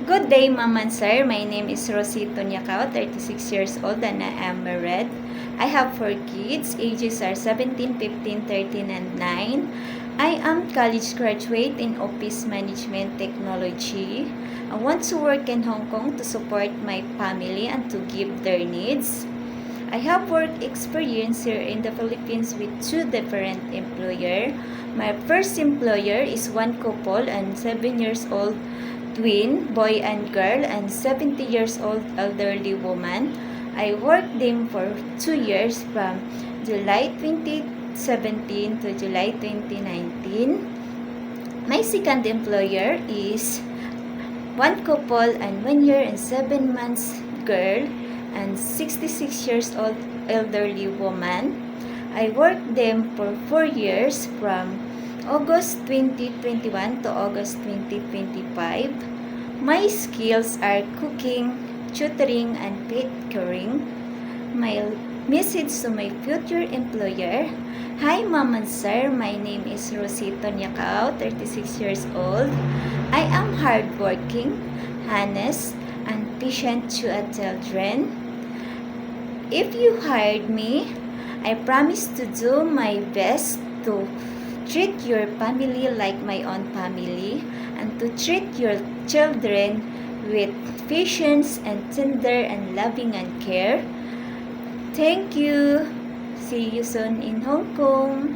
Good day, Ma'am and Sir. My name is Rosito Nyakao, 36 years old, and I am married. I have 4 kids. Ages are 17, 15, 13, and 9. I am college graduate in Office Management Technology. I want to work in Hong Kong to support my family and to give their needs. I have work experience here in the Philippines with 2 different employers. My first employer is one couple and 7 years old twin, boy and girl, and 70 years old elderly woman. I worked them for 2 years from July 2017 to July 2019. My second employer is one couple and 1 year and 7 months girl and 66 years old elderly woman. I worked them for 4 years from August 2021 to August 2025. My skills are cooking, tutoring, and pet caring. My message to my future employer: Hi, Ma'am and Sir. My name is Rosito Nyakao, 36 years old. I am hardworking, honest, and patient to children. If you hired me, I promise to do my best to treat your family like my own family and to treat your children with patience and tender and loving and care. Thank you. See you soon in Hong Kong.